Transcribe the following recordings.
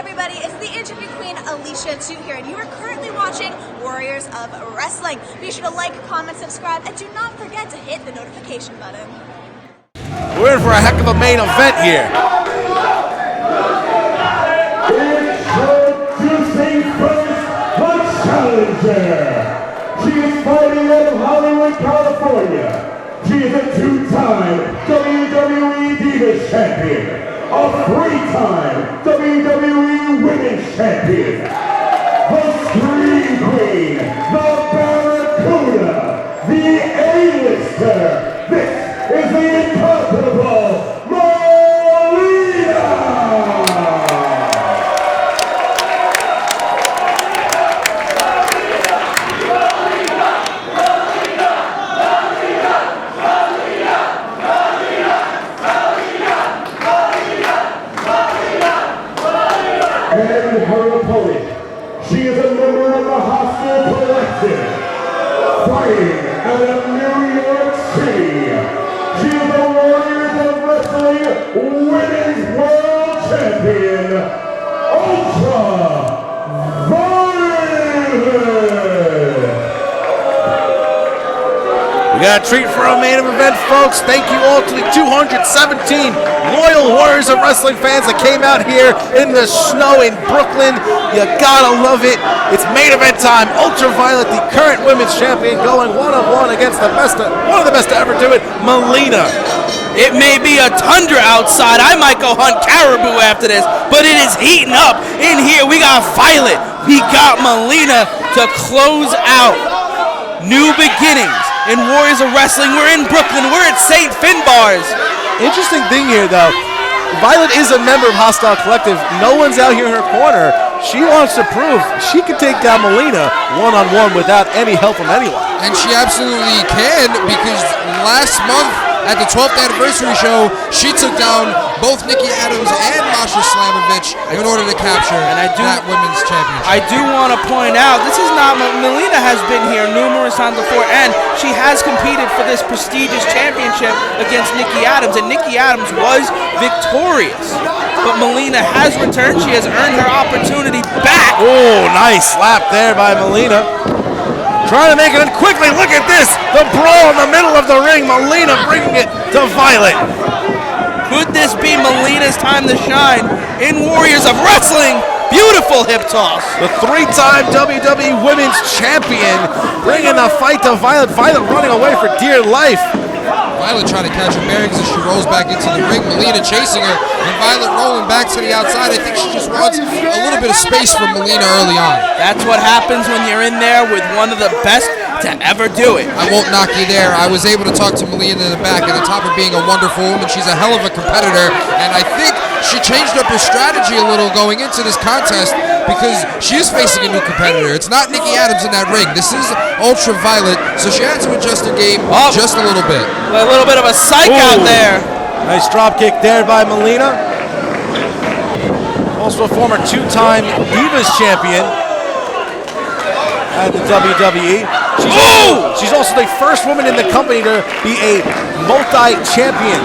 everybody, it's the interview queen Alicia 2 here, and you are currently watching Warriors of Wrestling. Be sure to like, comment, subscribe, and do not forget to hit the notification button. We're in for a heck of a main event here. Introducing first, the challenger. She is fighting out of Hollywood, California. She is a two-time WWE Divas Champion, a three-time WWE Women's Champion, the Scream Queen, the Barracuda, the A-lister. This is the incomparable Melina! And her opponent, she is a member of the Hostile Collective, fighting out of New York City. She is the Warriors of Wrestling Women's World Champion, Ultra Violette! We got a treat for our main event, folks. Thank you all to the 217 loyal Warriors of Wrestling fans that came out here in the snow in Brooklyn. You gotta love it. It's main event time. Ultra Violette, the current women's champion, going one-on-one against the best, one of the best to ever do it, Melina. It may be a tundra outside. I might go hunt caribou after this, but it is heating up. In here, we got Violet. We got Melina to close out new beginnings in Warriors of Wrestling. We're in Brooklyn. We're at St. Finbar's. Interesting thing here, though. Violet is a member of Hostile Collective. No one's out here in her corner. She wants to prove she can take down Melina one-on-one without any help from anyone. And she absolutely can, because last month at the 12th anniversary show, she took down both Nikki Adams and Masha Slamovich in order to capture that women's championship. I do want to point out, this is not, Melina has been here numerous times before, and she has competed for this prestigious championship against Nikki Adams, and Nikki Adams was victorious. But Melina has returned. She has earned her opportunity back. Oh, nice slap there by Melina. Trying to make it in quickly. Look at this. The brawl in the middle of the ring. Melina bringing it to Violet. Could this be Melina's time to shine in Warriors of Wrestling? Beautiful hip toss. The three-time WWE Women's Champion bringing the fight to Violet. Violet running away for dear life. Violet trying to catch her bearings as she rolls back into the ring. Melina chasing her, and Violet rolling back to the outside. I think she just wants a little bit of space from Melina early on. That's what happens when you're in there with one of the best to ever do it. I won't knock you there. I was able to talk to Melina in the back, and on top of being a wonderful woman, she's a hell of a competitor, and I think she changed up her strategy a little going into this contest because she is facing a new competitor. It's not Nikki Adams in that ring. This is Ultra Violette, so she had to adjust her game just a little bit. A little bit of a psych out there. Nice drop kick there by Melina. Also a former two-time Divas champion at the WWE. She's also the first woman in the company to be a multi-champion.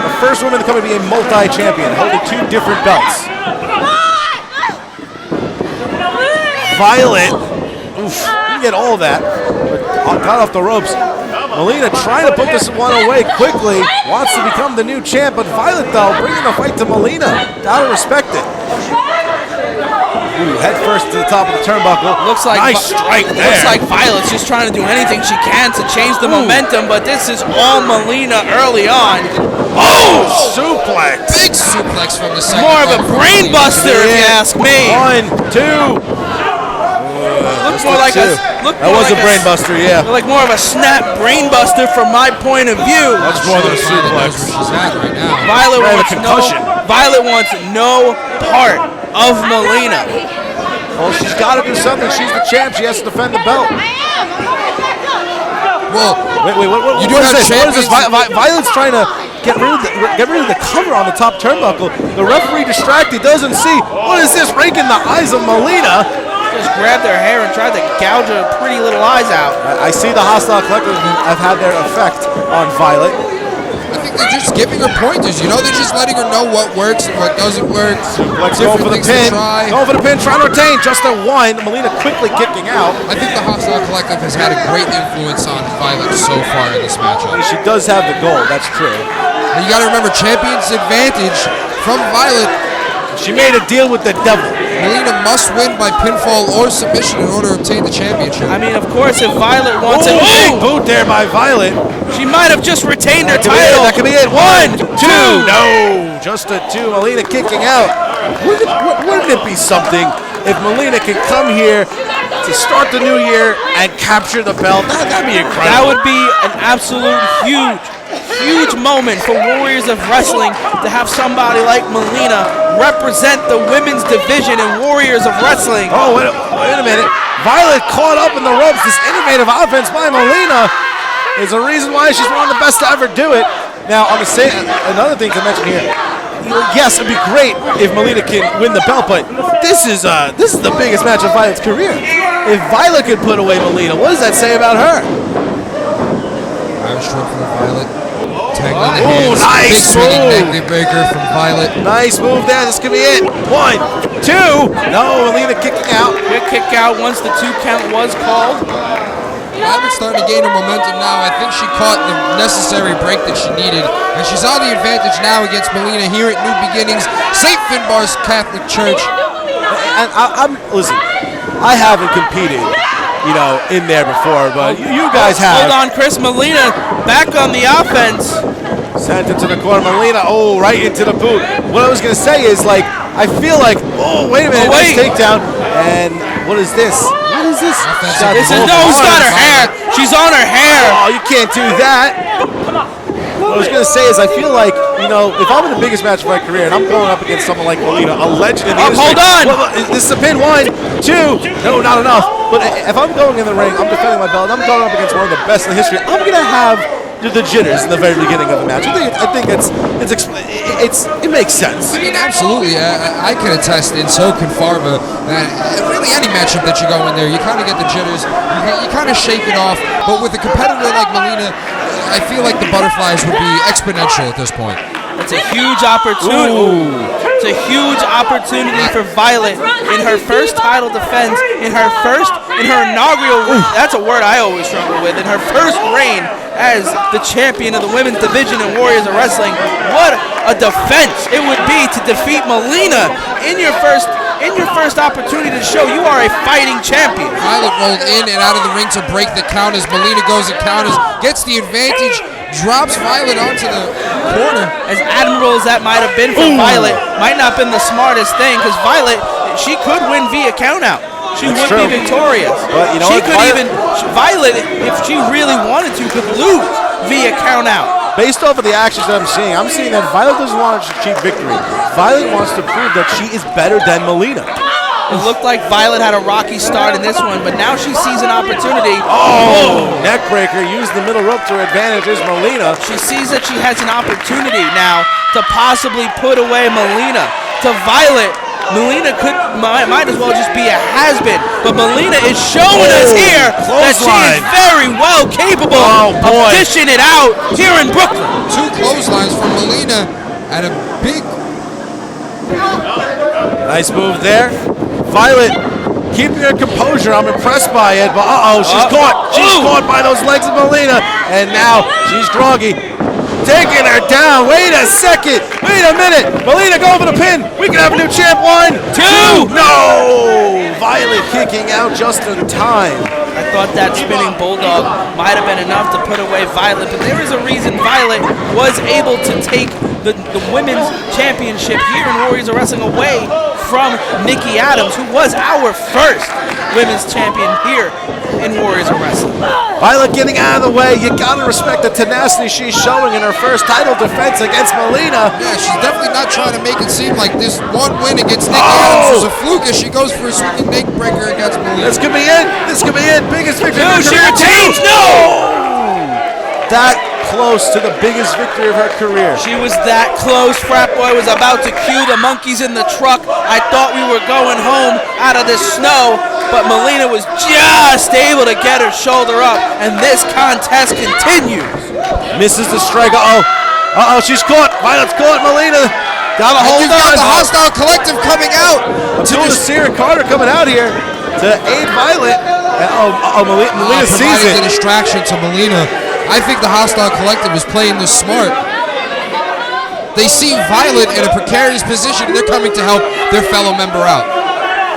The first woman in the company to be a multi-champion, holding two different belts. Violet, oof, didn't get all of that, but got off the ropes. Melina trying to put this one away quickly, wants to become the new champ, but Violet, though, bringing the fight to Melina. Gotta respect it. Ooh, head first to the top of the turnbuckle. Looks like nice strike there. Looks like Violet's just trying to do anything she can to change the momentum, but this is all Melina early on. Oh, suplex. Big suplex from the second. More of a brain buster, if you ask me. 1, 2. Looks more like a brain buster, yeah. Like more of a snap brain buster from my point of view. Much more than a suplex. Where she's at right now. Violet wants no part of Melina. Well, she's got to do something. She's the champ. She has to defend the belt. Well, wait, what you do is have this? What is this? champions. Violet's trying to get rid of the cover on the top turnbuckle. The referee distracted, doesn't see. What is this? Raking the eyes of Melina. Just grabbed her hair and tried to gouge her pretty little eyes out. I see the Hostile Collective have had their effect on Violet. I think they're just giving her pointers, you know? They're just letting her know what works and what doesn't work. Let's go for the pin. Go for the pin, trying to retain. Just a one. Melina quickly kicking out. I think the Hostile Collective has had a great influence on Violet so far in this matchup. She does have the goal, that's true. And you got to remember, champion's advantage from Violet. She made a deal with the devil. Melina must win by pinfall or submission in order to obtain the championship. I mean, of course, if Violet wants it. Big boot there by Violet. She might have just retained her title. That could be it. 1, 2. No, just a 2. Melina kicking out. Wouldn't it be something if Melina can come here to start the new year and capture the belt? That'd be incredible. That would be an absolute huge moment for Warriors of Wrestling to have somebody like Melina represent the women's division in Warriors of Wrestling. Oh, wait a minute. Violet caught up in the ropes. This innovative offense by Melina is a reason why she's one of the best to ever do it. Now, I'm going to say another thing to mention here. Yes, it'd be great if Melina can win the belt, but this is the biggest match of Violet's career. If Violet could put away Melina, what does that say about her? Irish stroke from Violet. Tag on the hands. Nice Big swinging move. negative breaker from Violet. Nice move there. This could be it. 1, 2. No, Melina kicking out. Quick kick out once the 2 count was called. Violet's starting to gain her momentum now. I think she caught the necessary break that she needed, and she's on the advantage now against Melina here at New Beginnings, St. Finbar's Catholic Church. And listen, I haven't competed, in there before, but you guys have. Hold on, Chris. Melina back on the offense. Sent it to the corner. Melina, right into the boot. What I was going to say is, I feel like, wait a minute, nice takedown. And what is this? What is this? This is, no, she's got her hair. She's on her hair. Oh, you can't do that. What I was going to say is I feel like, if I'm in the biggest match of my career and I'm going up against someone like Melina, a legend in the industry. Hold on. This is a pin. 1, 2. No, not enough. But if I'm going in the ring, I'm defending my belt, and I'm going up against one of the best in the history, I'm going to have the jitters in the very beginning of the match. I think it makes sense. I mean, absolutely. I can attest in so Farva that really any matchup that you go in there, you kind of get the jitters, you kind of shake it off. But with a competitor like Melina, I feel like the butterflies would be exponential at this point. It's a huge opportunity. It's a huge opportunity for Violet in her first title defense, in her inaugural. That's a word I always struggle with. In her first reign as the champion of the women's division in Warriors of Wrestling. What a defense it would be to defeat Melina in your first opportunity to show you are a fighting champion. Violet rolled in and out of the ring to break the count as Melina goes and counters, gets the advantage, drops Violet onto the corner. As admirable as that might have been for Violet, might not have been the smartest thing, because Violet, she could win via count out. She would be victorious. But Violet, if she really wanted to, could lose via count out. Based off of the actions that I'm seeing that Violet doesn't want to achieve victory. Violet wants to prove that she is better than Melina. It looked like Violet had a rocky start in this one, but now she sees an opportunity. Neckbreaker, used the middle rope to her advantage is Melina. She sees that she has an opportunity now to possibly put away Melina. To Violet, Melina might as well just be a has-been, but Melina is showing us here that she is very well capable of dishing it out here in Brooklyn. 2 clotheslines from Melina at a big... Nice move there. Violet keeping her composure. I'm impressed by it, but she's caught. She's caught by those legs of Melina, and now she's groggy. Taking her down. Wait a second. Wait a minute. Melina going for the pin. We can have a new champ. 1, 2. No. Violet kicking out just in time. I thought that spinning bulldog might have been enough to put away Violet, but there is a reason Violet was able to take the women's championship here in Warriors of Wrestling away from Nikki Adams, who was our first women's champion here in Warriors of Wrestling. Violet getting out of the way. You gotta respect the tenacity she's showing in her first title defense against Melina. Yeah, she's definitely not trying to make it seem like this one win against Nikki Adams was a fluke as she goes for a swinging neck breaker against Melina. This could be it. This could be it. Biggest victory. No, she retains. No! That close to the biggest victory of her career. She was that close. Frat Boy was about to cue the monkeys in the truck. I thought we were going home out of this snow, but Melina was just able to get her shoulder up, and this contest continues. Misses the strike. Uh-oh, she's caught. Violet's caught. Melina got a hold You've on. got the Hostile Collective coming out. Nasir and Carter coming out here to aid Violet. And, Melina sees providing it. the distraction to Melina. I think the Hostile Collective is playing this smart. They see Violet in a precarious position and they're coming to help their fellow member out.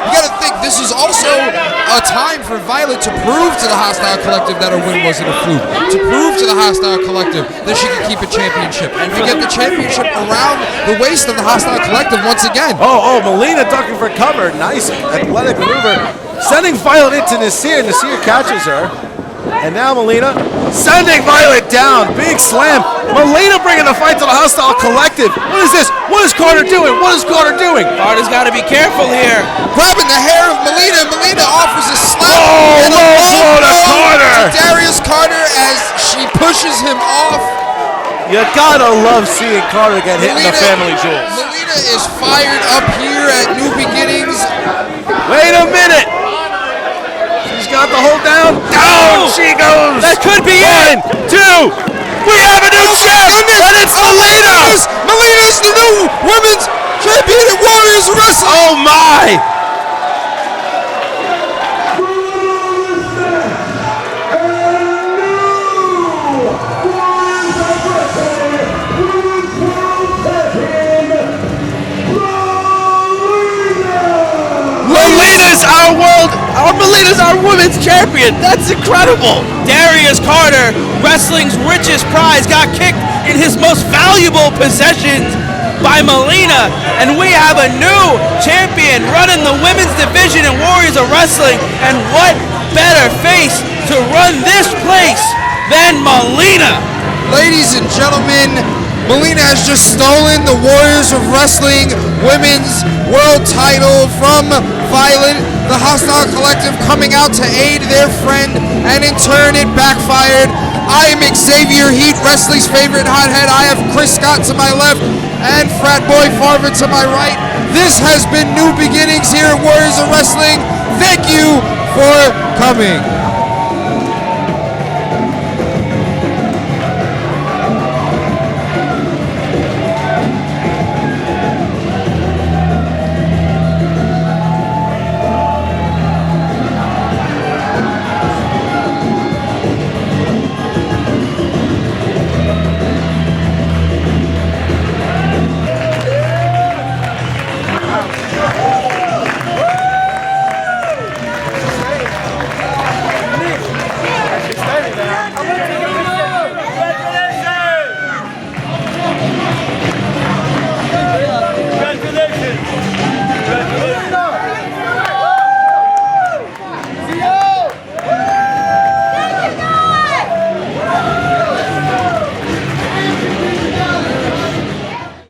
You gotta think this is also a time for Violet to prove to the Hostile Collective that her win wasn't a fluke. To prove to the Hostile Collective that she can keep a championship. And to get the championship around the waist of the Hostile Collective once again. Melina ducking for cover. Nice athletic maneuver. Sending Violet into Nasir. Nasir catches her. And now Melina sending Violet down. Big slam. Melina bringing the fight to the Hostile Collective. What is this? What is Carter doing? What is Carter doing? Carter's got to be careful here. Grabbing the hair of Melina. Melina offers a slap. Oh, and a low blow to Carter. To Darius Carter as she pushes him off. You gotta love seeing Carter get hit in the family jewels. Melina is fired up here at New Beginnings. Wait a minute. She's got the hold down. Down she goes. That could be it. 1, 2. We have a new champ, and it's Melina. Melina's the new women's champion at Warriors Wrestling. Oh my. Melina's our women's champion. That's incredible. Darius Carter, wrestling's richest prize, got kicked in his most valuable possessions by Melina, and we have a new champion running the women's division in Warriors of Wrestling. And what better face to run this place than Melina? Ladies and gentlemen, Melina has just stolen the Warriors of Wrestling Women's World title from Violet. The Hostile Collective coming out to aid their friend, and in turn it backfired. I am Xavier Heat, wrestling's favorite hothead. I have Chris Scott to my left and Frat Boy Farver to my right. This has been New Beginnings here at Warriors of Wrestling. Thank you for coming.